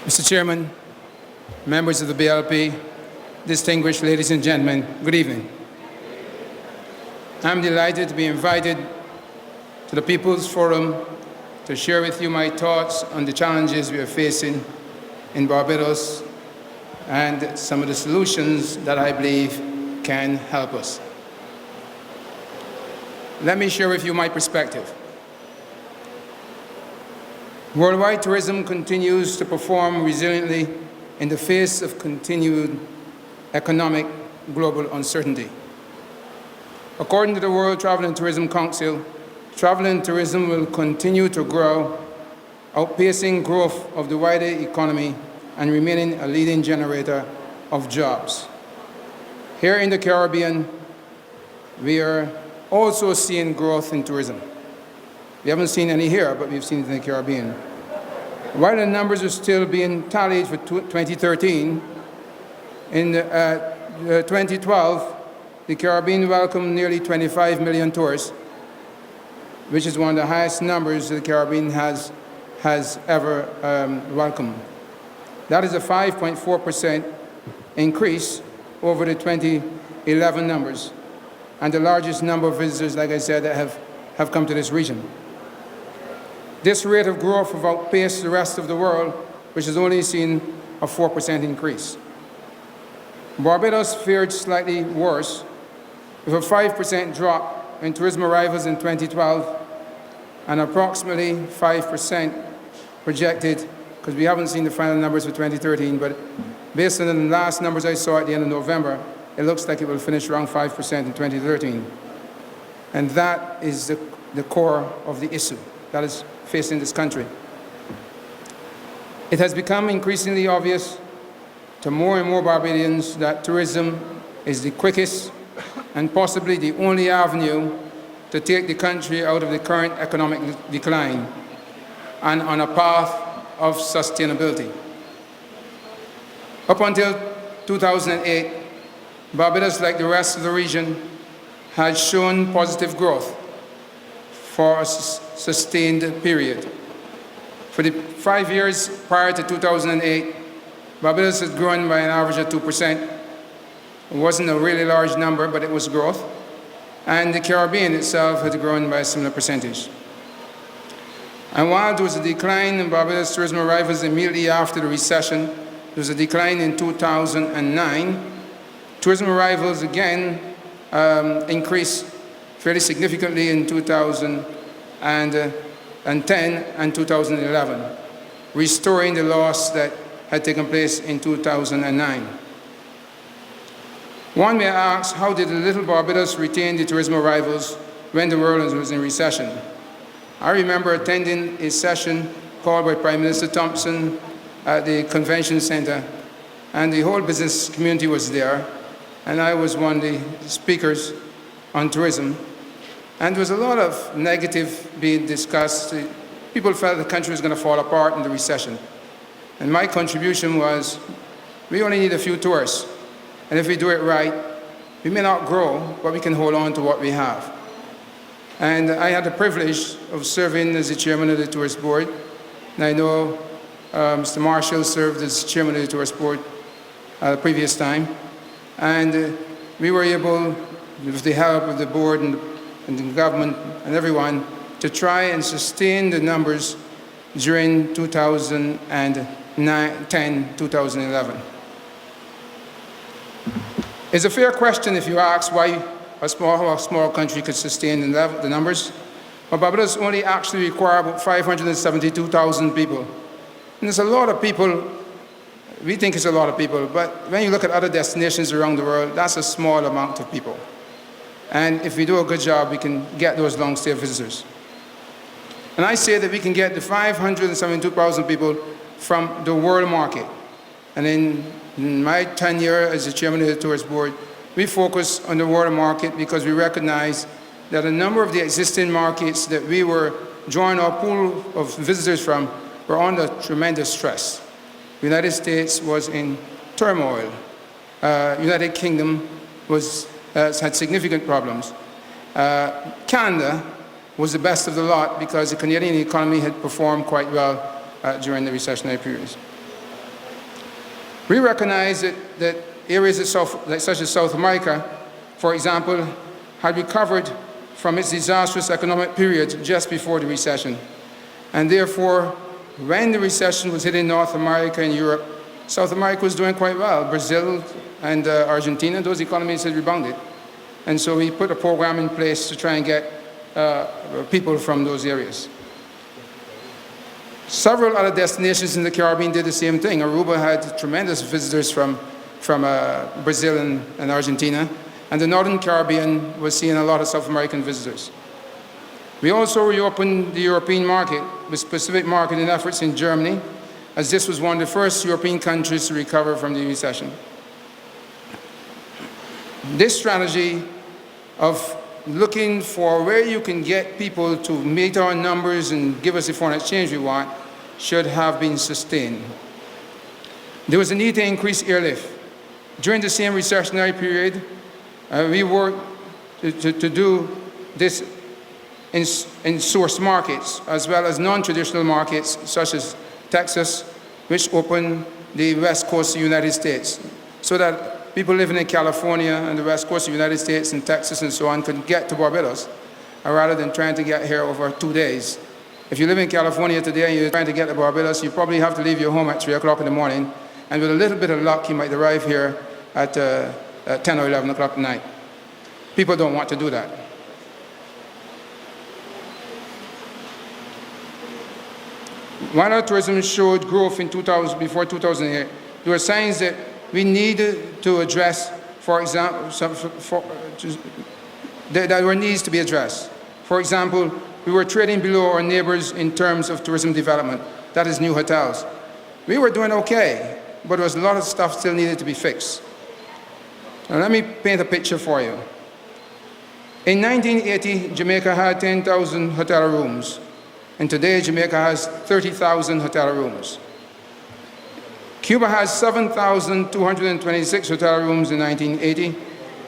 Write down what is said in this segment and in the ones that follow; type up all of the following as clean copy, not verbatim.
Mr. Chairman, members of the BLP, distinguished ladies and gentlemen, good evening. I'm delighted to be invited to the People's Forum to share with you my thoughts on the challenges we are facing in Barbados and some of the solutions that I believe can help us. Let me share with you my perspective. Worldwide tourism continues to perform resiliently in the face of continued economic global uncertainty. According to the World Travel and Tourism Council, travel and tourism will continue to grow, outpacing growth of the wider economy and remaining a leading generator of jobs. Here in the Caribbean, we are also seeing growth in tourism. We haven't seen any here, but we've seen it in the Caribbean. While the numbers are still being tallied for 2013, in 2012, the Caribbean welcomed nearly 25 million tourists, which is one of the highest numbers the Caribbean has ever welcomed. That is a 5.4% increase over the 2011 numbers, and the largest number of visitors, like I said, that have come to this region. This rate of growth have outpaced the rest of the world, which has only seen a 4% increase. Barbados fared slightly worse, with a 5% drop in tourism arrivals in 2012 and approximately 5% projected, because we haven't seen the final numbers for 2013, but based on the last numbers I saw at the end of November, it looks like it will finish around 5% in 2013. And that is the core of the issue that is facing this country. It has become increasingly obvious to more and more Barbadians that tourism is the quickest and possibly the only avenue to take the country out of the current economic decline and on a path of sustainability. Up until 2008, Barbados, like the rest of the region, had shown positive growth for a sustained period. For the 5 years prior to 2008, Barbados had grown by an average of 2%. It wasn't a really large number, but it was growth. And the Caribbean itself had grown by a similar percentage. And while there was a decline in Barbados tourism arrivals immediately after the recession, there was a decline in 2009. Tourism arrivals again increased fairly significantly in 2010 and 2011, restoring the loss that had taken place in 2009. One may ask, how did little Barbados retain the tourism arrivals when the world was in recession? I remember attending a session called by Prime Minister Thompson at the Convention Center, and the whole business community was there, and I was one of the speakers on tourism. And there was a lot of negative being discussed. People felt the country was going to fall apart in the recession. And my contribution was, we only need a few tourists. And if we do it right, we may not grow, but we can hold on to what we have. And I had the privilege of serving as the chairman of the tourist board. And I know Mr. Marshall served as chairman of the tourist board the previous time. And we were able, with the help of the board and the government and everyone, to try and sustain the numbers during 2010, 2011. It's a fair question if you ask why a small country could sustain the numbers. But Barbados only actually require about 572,000 people. And it's a lot of people. We think it's a lot of people, but when you look at other destinations around the world, that's a small amount of people. And if we do a good job, we can get those long-stay visitors. And I say that we can get the 572,000 people from the world market. And in my tenure as the chairman of the tourist board, we focus on the world market because we recognize that a number of the existing markets that we were drawing our pool of visitors from were under tremendous stress. The United States was in turmoil. United Kingdom had significant problems. Canada was the best of the lot because the Canadian economy had performed quite well during the recessionary periods. We recognize that areas such as South America, for example, had recovered from its disastrous economic period just before the recession. And therefore, when the recession was hitting North America and Europe, South America was doing quite well. Brazil and Argentina, those economies had rebounded. And so we put a program in place to try and get people from those areas. Several other destinations in the Caribbean did the same thing. Aruba had tremendous visitors from Brazil and Argentina, and the Northern Caribbean was seeing a lot of South American visitors. We also reopened the European market with specific marketing efforts in Germany, as this was one of the first European countries to recover from the recession. This strategy of looking for where you can get people to meet our numbers and give us the foreign exchange we want should have been sustained. There was a need to increase airlift. During the same recessionary period, we worked to do this in source markets as well as non-traditional markets such as Texas, which opened the west coast of the United States, so that people living in California and the west coast of the United States and Texas and so on could get to Barbados, rather than trying to get here over 2 days. If you live in California today and you're trying to get to Barbados, you probably have to leave your home at 3 o'clock in the morning, and with a little bit of luck, you might arrive here at 10 or 11 o'clock at night. People don't want to do that. While our tourism showed growth in before 2008, there were signs that we needed to address, for example, there were needs to be addressed. For example, we were trading below our neighbors in terms of tourism development, that is new hotels. We were doing okay, but there was a lot of stuff still needed to be fixed. Now let me paint a picture for you. In 1980, Jamaica had 10,000 hotel rooms, and today Jamaica has 30,000 hotel rooms. Cuba has 7,226 hotel rooms in 1980,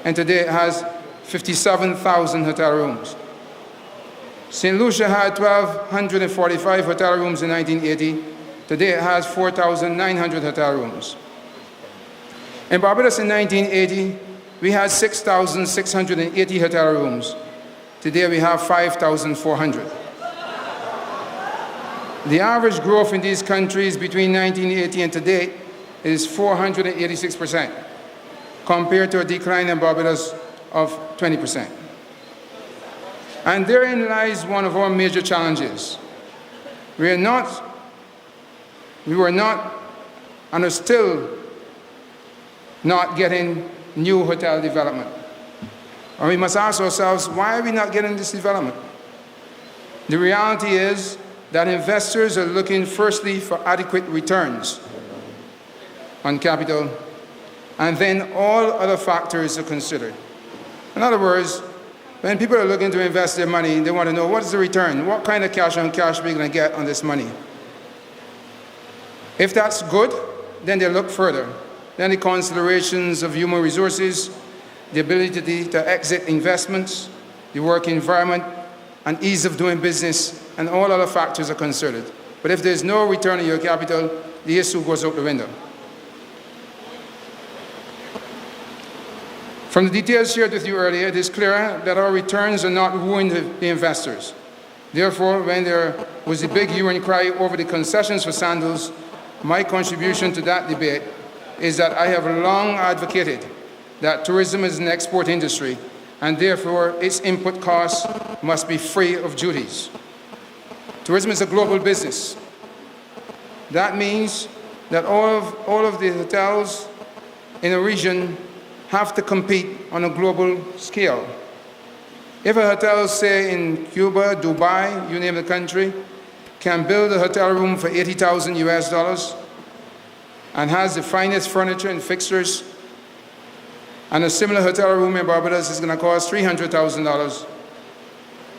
and today it has 57,000 hotel rooms. St. Lucia had 1,245 hotel rooms in 1980. Today it has 4,900 hotel rooms. In Barbados in 1980, we had 6,680 hotel rooms. Today we have 5,400. The average growth in these countries between 1980 and today is 486%, compared to a decline in Barbados of 20%. And therein lies one of our major challenges. We were not, and are still not getting new hotel development. And we must ask ourselves, why are we not getting this development? The reality is that investors are looking firstly for adequate returns on capital, and then all other factors are considered. In other words, when people are looking to invest their money, they want to know what is the return, what kind of cash on cash are we going to get on this money. If that's good, then they look further. Then the considerations of human resources, the ability to exit investments, the work environment, and ease of doing business, and all other factors are considered. But if there's no return on your capital, the issue goes out the window. From the details shared with you earlier, it is clear that our returns are not wooing the investors. Therefore, when there was a big hue and cry over the concessions for sandals, my contribution to that debate is that I have long advocated that tourism is an export industry, and therefore its input costs must be free of duties. Tourism is a global business. That means that all of the hotels in a region have to compete on a global scale. If a hotel, say in Cuba, Dubai, you name the country, can build a hotel room for $80,000 US and has the finest furniture and fixtures, and a similar hotel room in Barbados is going to cost $300,000,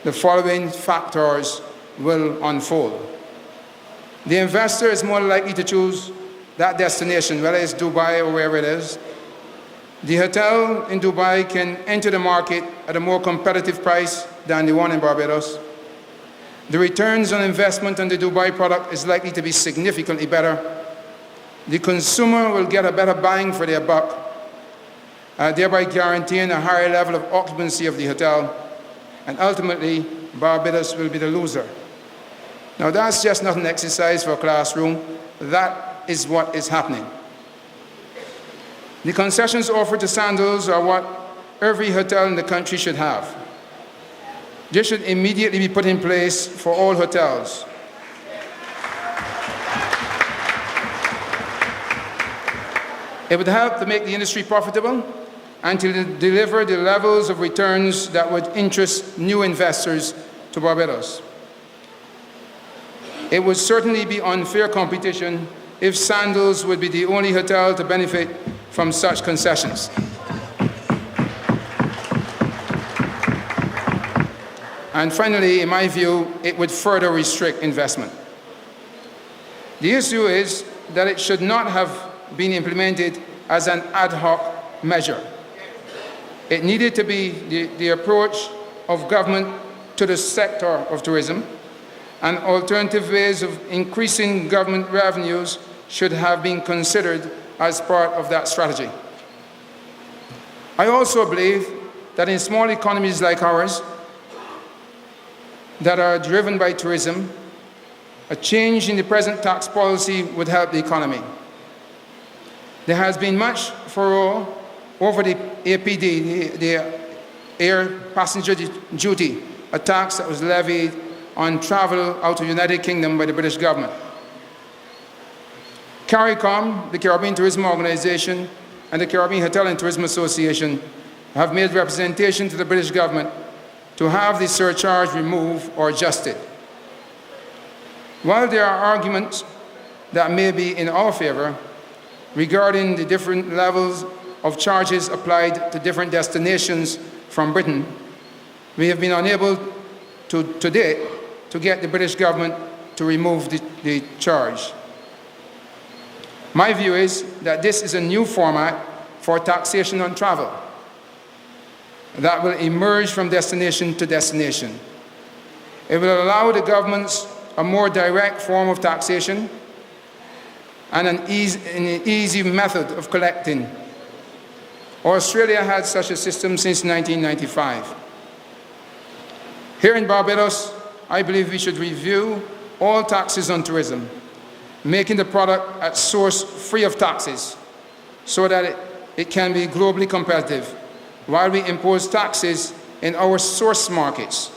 the following factors will unfold. The investor is more likely to choose that destination, whether it's Dubai or wherever it is. The hotel in Dubai can enter the market at a more competitive price than the one in Barbados. The returns on investment on the Dubai product is likely to be significantly better. the consumer will get a better bang for their buck, thereby guaranteeing a higher level of occupancy of the hotel, and ultimately, Barbados will be the loser. Now, that's just not an exercise for a classroom. That is what is happening. The concessions offered to Sandals are what every hotel in the country should have. They should immediately be put in place for all hotels. It would help to make the industry profitable and to deliver the levels of returns that would interest new investors to Barbados. It would certainly be unfair competition if Sandals would be the only hotel to benefit from such concessions. And finally, in my view, it would further restrict investment. The issue is that it should not have been implemented as an ad hoc measure. It needed to be the approach of government to the sector of tourism, and alternative ways of increasing government revenues should have been considered as part of that strategy. I also believe that in small economies like ours that are driven by tourism, a change in the present tax policy would help the economy. There has been much furore over the APD, the Air Passenger Duty, a tax that was levied on travel out of the United Kingdom by the British government. CARICOM, the Caribbean Tourism Organization, and the Caribbean Hotel and Tourism Association have made representation to the British government to have the surcharge removed or adjusted. While there are arguments that may be in our favor regarding the different levels of charges applied to different destinations from Britain, we have been unable to date to get the British government to remove the charge. My view is that this is a new format for taxation on travel that will emerge from destination to destination. It will allow the governments a more direct form of taxation and an easy method of collecting. Australia had such a system since 1995. Here in Barbados, I believe we should review all taxes on tourism, making the product at source free of taxes so that it can be globally competitive, while we impose taxes in our source markets.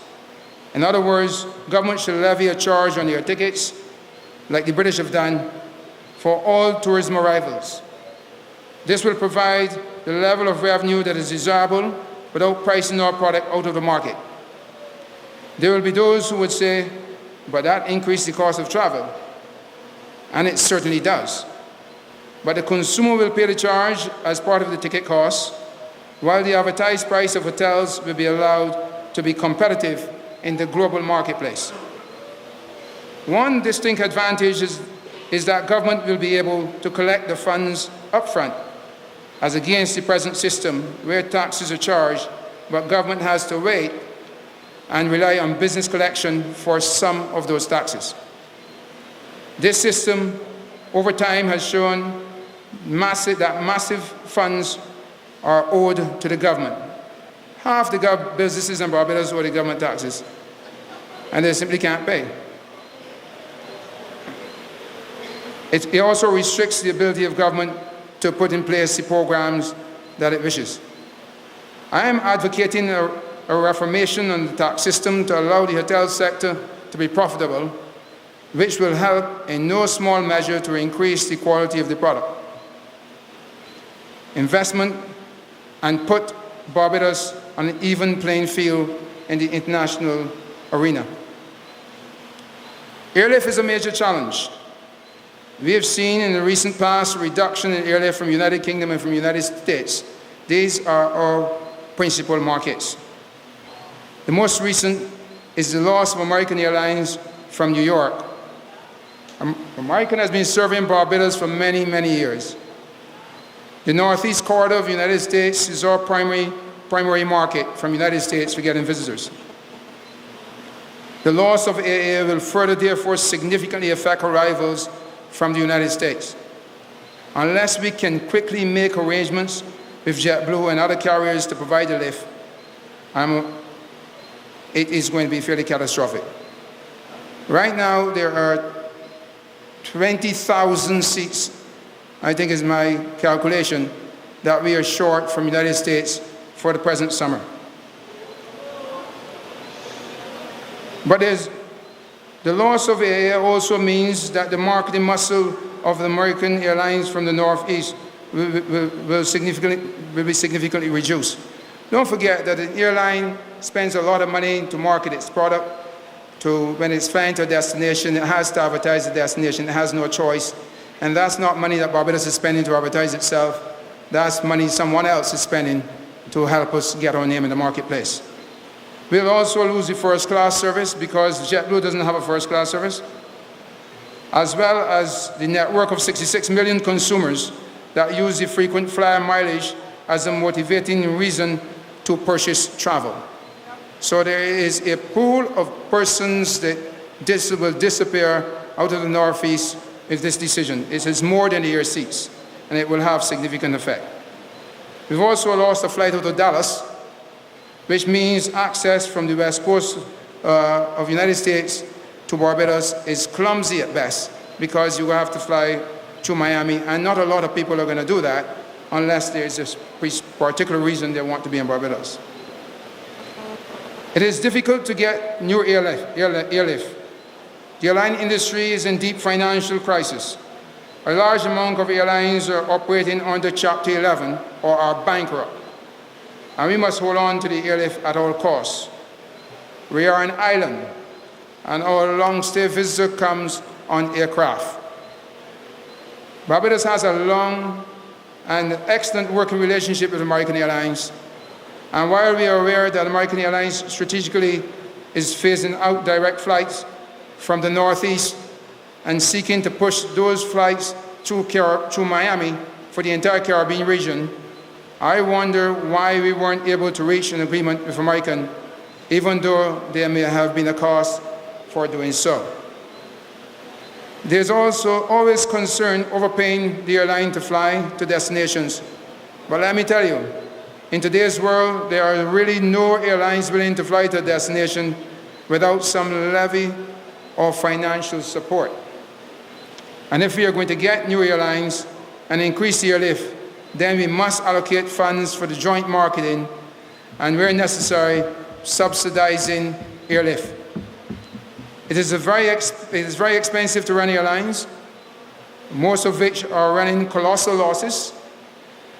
In other words, government should levy a charge on their tickets, like the British have done, for all tourism arrivals. This will provide the level of revenue that is desirable without pricing our product out of the market. There will be those who would say, but that increases the cost of travel. And it certainly does. But the consumer will pay the charge as part of the ticket cost, while the advertised price of hotels will be allowed to be competitive in the global marketplace. One distinct advantage is that government will be able to collect the funds upfront, as against the present system where taxes are charged, but government has to wait and rely on business collection for some of those taxes. This system, over time, has shown that massive funds are owed to the government. Half the businesses in Barbados owe the government taxes, and they simply can't pay. It also restricts the ability of government to put in place the programs that it wishes. I am advocating a reformation on the tax system to allow the hotel sector to be profitable, which will help in no small measure to increase the quality of the product, investment, and put Barbados on an even playing field in the international arena. Airlift is a major challenge. We have seen in the recent past a reduction in airlift from the United Kingdom and from the United States. These are our principal markets. The most recent is the loss of American Airlines from New York. American has been serving Barbados for many, many years. The Northeast corridor of the United States is our primary market from the United States for getting visitors. The loss of AA will further, therefore, significantly affect arrivals from the United States. Unless we can quickly make arrangements with JetBlue and other carriers to provide the lift, it is going to be fairly catastrophic. Right now, there are 20,000 seats, I think is my calculation, that we are short from the United States for the present summer. But the loss of air also means that the marketing muscle of the American airlines from the Northeast will be significantly reduced. Don't forget that an airline spends a lot of money to market its product. When it's flying to a destination, it has to advertise the destination. It has no choice. And that's not money that Barbados is spending to advertise itself. That's money someone else is spending to help us get our name in the marketplace. We'll also lose the first-class service because JetBlue doesn't have a first-class service, as well as the network of 66 million consumers that use the frequent flyer mileage as a motivating reason to purchase travel. So there is a pool of persons that will disappear out of the Northeast with this decision. It is more than the air seats, and it will have significant effect. We've also lost a flight out of Dallas, which means access from the west coast of the United States to Barbados is clumsy at best, because you have to fly to Miami, and not a lot of people are going to do that unless there is a particular reason they want to be in Barbados. It is difficult to get new airlift. The airline industry is in deep financial crisis. A large amount of airlines are operating under Chapter 11 or are bankrupt. And we must hold on to the airlift at all costs. We are an island, and our long-stay visitor comes on aircraft. Barbados has a long and excellent working relationship with American Airlines. And while we are aware that American Airlines strategically is phasing out direct flights from the Northeast and seeking to push those flights through Miami for the entire Caribbean region, I wonder why we weren't able to reach an agreement with American, even though there may have been a cost for doing so. There's also always concern over paying the airline to fly to destinations. But let me tell you, in today's world, there are really no airlines willing to fly to a destination without some levy or financial support. And if we are going to get new airlines and increase the airlift, then we must allocate funds for the joint marketing and, where necessary, subsidizing airlift. It is very expensive to run airlines, most of which are running colossal losses,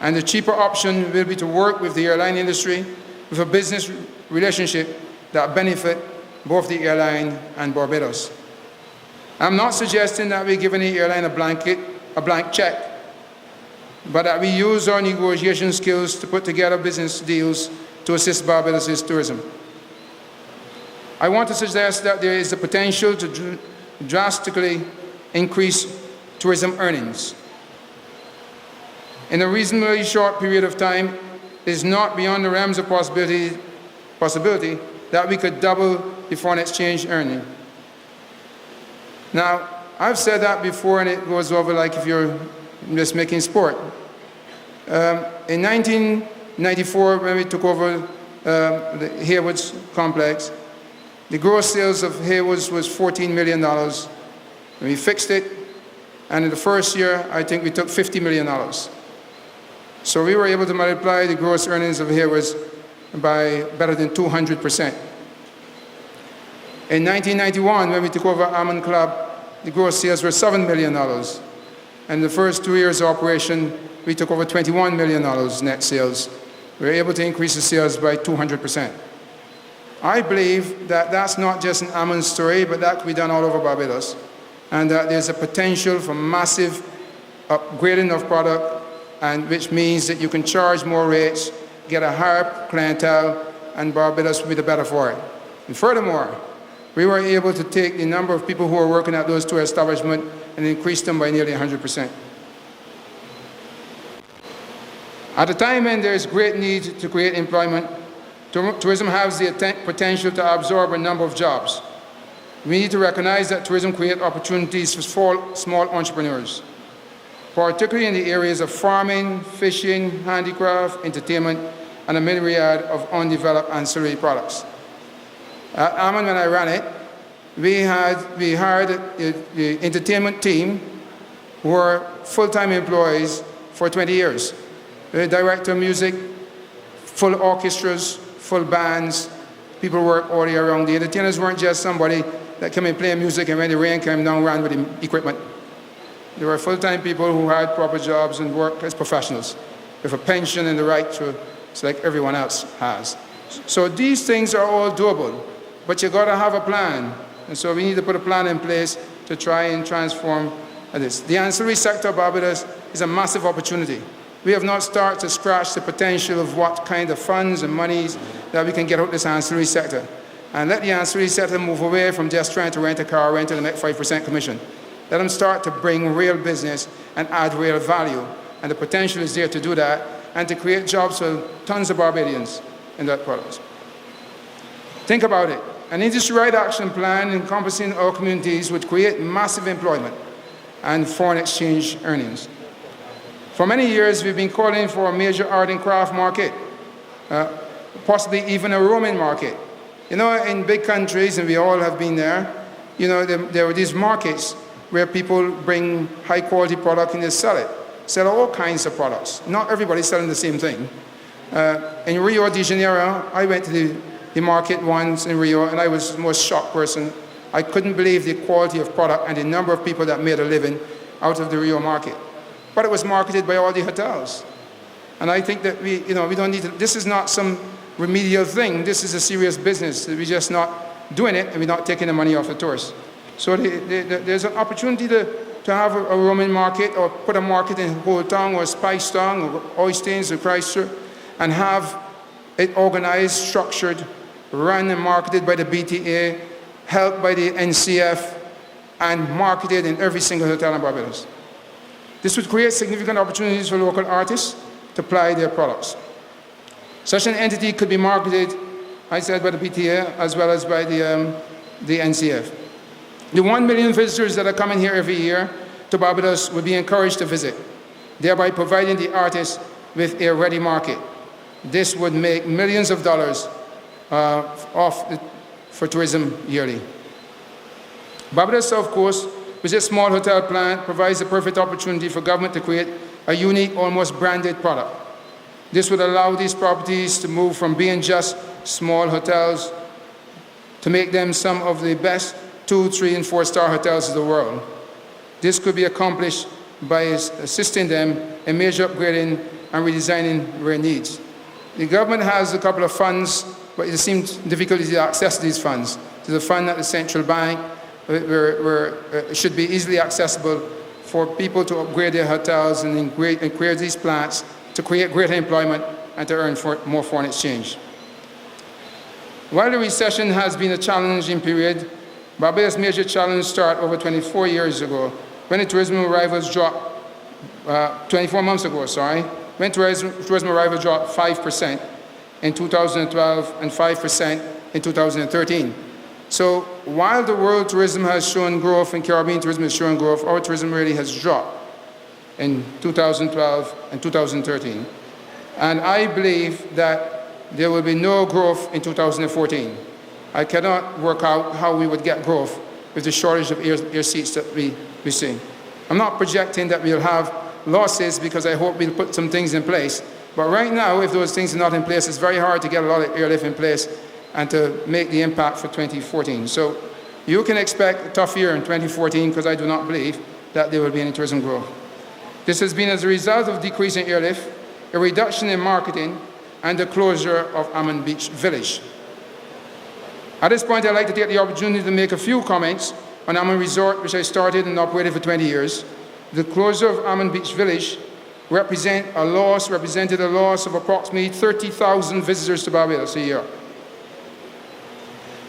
and the cheaper option will be to work with the airline industry with a business relationship that benefit both the airline and Barbados. I'm not suggesting that we give any airline a blank check, but that we use our negotiation skills to put together business deals to assist Barbados' tourism. I want to suggest that there is the potential to drastically increase tourism earnings. In a reasonably short period of time, it is not beyond the realms of possibility that we could double the foreign exchange earning. Now, I've said that before, and it goes over like if you're just making sport. In 1994, when we took over the Haywoods complex, the gross sales of Haywoods was $14 million. We fixed it, and in the first year, I think we took $50 million. So we were able to multiply the gross earnings of Haywoods by better than 200%. In 1991, when we took over Almond Club, the gross sales were $7 million. And the first 2 years of operation, we took over $21 million net sales. We were able to increase the sales by 200%. I believe that that's not just an Almond story, but that could be done all over Barbados. And that there's a potential for massive upgrading of product, and which means that you can charge more rates, get a higher clientele, and Barbados will be the better for it. And furthermore, we were able to take the number of people who are working at those two establishments and increase them by nearly 100%. At a time when there is great need to create employment, tourism has the potential to absorb a number of jobs. We need to recognize that tourism creates opportunities for small entrepreneurs. particularly in the areas of farming, fishing, handicraft, entertainment, and a myriad of undeveloped ancillary products. At Ammon, when I ran it, we hired the entertainment team who were full-time employees for 20 years. The director of music, full orchestras, full bands, people work all year round. The entertainers weren't just somebody that came and played music and when the rain came down, ran with the equipment. They were full-time people who had proper jobs and worked as professionals with a pension and the right to, it's like everyone else has. So these things are all doable, but you gotta have a plan. And so we need to put a plan in place to try and transform this. The ancillary sector of Barbados is a massive opportunity. We have not started to scratch the potential of what kind of funds and monies that we can get out of this ancillary sector. And let the ancillary sector move away from just trying to rent a car, rent and make 5% commission. Let them start to bring real business and add real value. And the potential is there to do that and to create jobs for tons of Barbadians in that product. Think about it. An industry-wide action plan encompassing our communities would create massive employment and foreign exchange earnings. For many years, we've been calling for a major art and craft market, possibly even a roaming market. You know, in big countries, and we all have been there, you know, there are these markets where people bring high-quality product and they sell all kinds of products. Not everybody's selling the same thing. In Rio de Janeiro, I went to the market once in Rio, and I was the most shocked person. I couldn't believe the quality of product and the number of people that made a living out of the Rio market. But it was marketed by all the hotels. And I think that we don't need to, this is not some remedial thing. This is a serious business. We're just not doing it, and we're not taking the money off the tourists. So there's an opportunity to have a roaming market, or put a market in Old Town or Spice Town or Oysteins or Christchurch, and have it organized, structured, run and marketed by the BTA, helped by the NCF, and marketed in every single hotel in Barbados. This would create significant opportunities for local artists to apply their products. Such an entity could be marketed, I said, by the BTA as well as by the NCF. The 1 million visitors that are coming here every year to Barbados would be encouraged to visit, thereby providing the artists with a ready market. This would make millions of dollars for tourism yearly. Barbados South Coast, with its small hotel plant, provides a perfect opportunity for government to create a unique, almost branded product. This would allow these properties to move from being just small hotels to make them some of the best 2, 3, and 4-star hotels of the world. This could be accomplished by assisting them in major upgrading and redesigning their needs. The government has a couple of funds, but it seems difficult to access these funds. There's a fund at the central bank where it should be easily accessible for people to upgrade their hotels and create these plants to create greater employment and to earn more foreign exchange. While the recession has been a challenging period, Barbados' major challenge started over 24 years ago, when the tourism arrivals dropped, 24 months ago, sorry, when tourism arrivals dropped 5% in 2012 and 5% in 2013. So while the world tourism has shown growth and Caribbean tourism has shown growth, our tourism really has dropped in 2012 and 2013. And I believe that there will be no growth in 2014. I cannot work out how we would get growth with the shortage of air seats that we see. I'm not projecting that we'll have losses, because I hope we'll put some things in place. But right now, if those things are not in place, it's very hard to get a lot of airlift in place and to make the impact for 2014. So you can expect a tough year in 2014, because I do not believe that there will be any tourism growth. This has been as a result of decreasing airlift, a reduction in marketing, and the closure of Ammon Beach Village. At this point, I'd like to take the opportunity to make a few comments on Ammon Resort, which I started and operated for 20 years. The closure of Ammon Beach Village represented a loss of approximately 30,000 visitors to Barbados a year.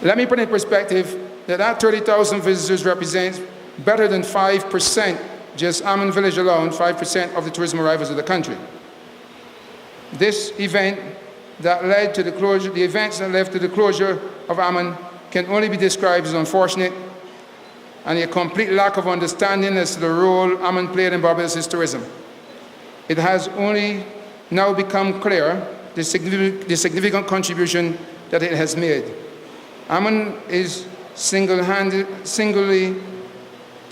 Let me put in perspective that 30,000 visitors represents better than 5%, just Ammon Village alone, 5% of the tourism arrivals of the country. This event that led to the closure, the events that led to the closure of Ammon can only be described as unfortunate and a complete lack of understanding as to the role Ammon played in Barbados' tourism. It has only now become clear the significant contribution that it has made. Ammon is singly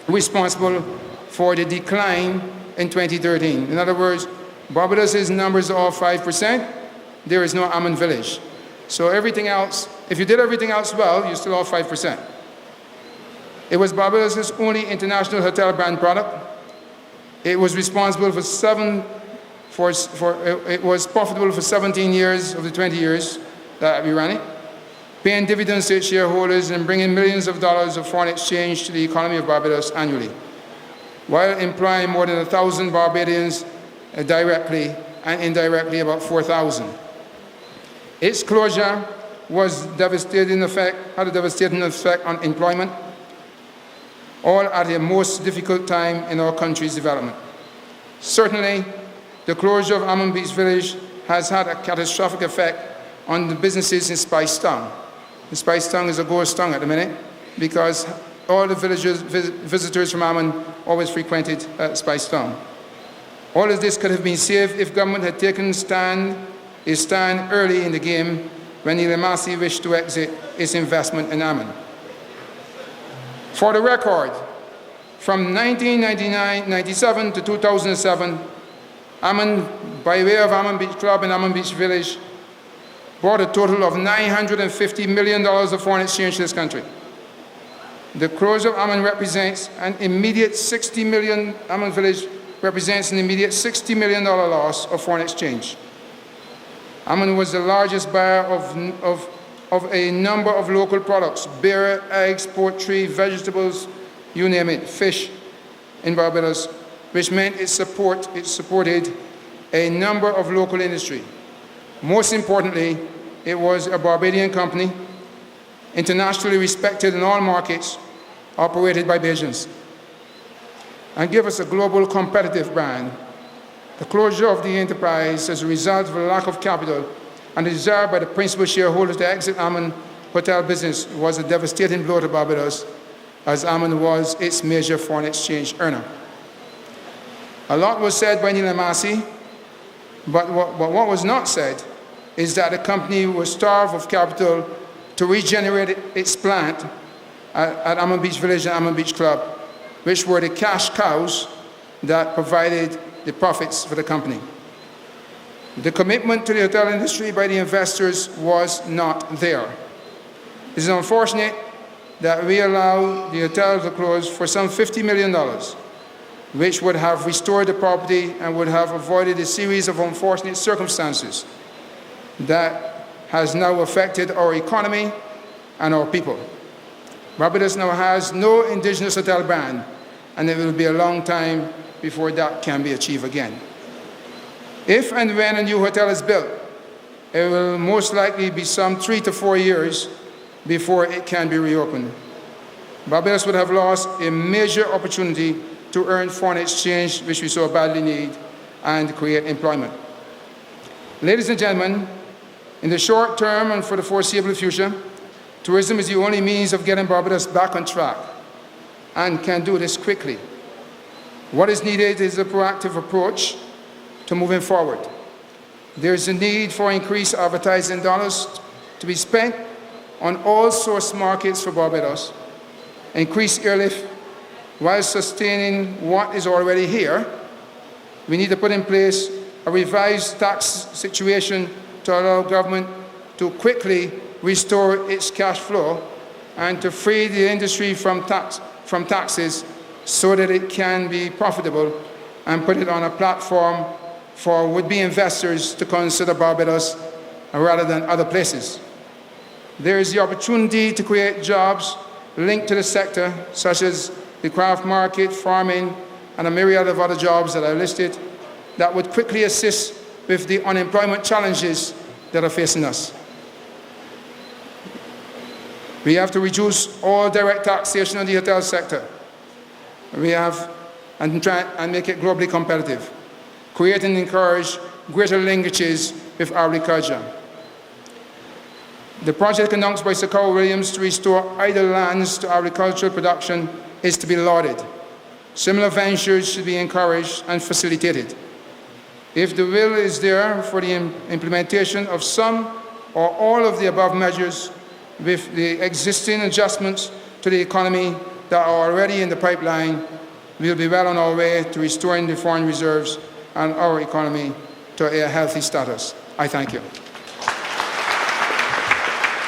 responsible for the decline in 2013. In other words, Barbados' numbers are 5%, there is no Ammon village. So everything else, if you did everything else well, you still have 5%. It was Barbados' only international hotel brand product. It was responsible it was profitable for 17 years of the 20 years that we ran it, paying dividends to its shareholders and bringing millions of dollars of foreign exchange to the economy of Barbados annually, while employing more than 1,000 Barbadians directly and indirectly about 4,000. Its closure had a devastating effect on employment, all at a most difficult time in our country's development. Certainly, the closure of Ammon Beach Village has had a catastrophic effect on the businesses in Spice Town. The Spice Town is a ghost town at the minute because all the visitors from Ammon always frequented Spice Town. All of this could have been saved if government had taken a stand early in the game when the Lamasi wished to exit its investment in Ammon. For the record, from 1997 to 2007, Ammon, by way of Ammon Beach Club and Ammon Beach Village, brought a total of $950 million of foreign exchange to this country. The closure of Ammon represents an immediate $60 million, Ammon Village represents an immediate $60 million loss of foreign exchange. Ammon was the largest buyer of a number of local products, beer, eggs, poultry, vegetables, you name it, fish in Barbados, which meant it supported a number of local industry. Most importantly, it was a Barbadian company, internationally respected in all markets, operated by Bajans, and gave us a global competitive brand. The closure of the enterprise as a result of a lack of capital and the desire by the principal shareholders to exit Ammon hotel business was a devastating blow to Barbados, as Ammon was its major foreign exchange earner. A lot was said by Neil Amasi, but what was not said is that the company was starved of capital to regenerate its plant at Ammon Beach Village and Ammon Beach Club, which were the cash cows that provided the profits for the company. The commitment to the hotel industry by the investors was not there. It is unfortunate that we allowed the hotel to close for some $50 million, which would have restored the property and would have avoided a series of unfortunate circumstances that has now affected our economy and our people. Barbados now has no indigenous hotel brand, and it will be a long time before that can be achieved again. If and when a new hotel is built, it will most likely be some 3 to 4 years before it can be reopened. Barbados would have lost a major opportunity to earn foreign exchange, which we so badly need, and create employment. Ladies and gentlemen, in the short term and for the foreseeable future, tourism is the only means of getting Barbados back on track, and can do this quickly. What is needed is a proactive approach to moving forward. There is a need for increased advertising dollars to be spent on all source markets for Barbados, increased airlift while sustaining what is already here. We need to put in place a revised tax situation to allow government to quickly restore its cash flow and to free the industry from taxes so that it can be profitable, and put it on a platform for would-be investors to consider Barbados rather than other places. There is the opportunity to create jobs linked to the sector, such as the craft market, farming, and a myriad of other jobs that I listed, that would quickly assist with the unemployment challenges that are facing us. We have to reduce all direct taxation on the hotel sector. And make it globally competitive. Create and encourage greater linkages with agriculture. The project announced by Sir Carl Williams to restore idle lands to agricultural production is to be lauded. Similar ventures should be encouraged and facilitated. If the will is there for the implementation of some or all of the above measures, with the existing adjustments to the economy that are already in the pipeline, we'll be well on our way to restoring the foreign reserves and our economy to a healthy status. I thank you.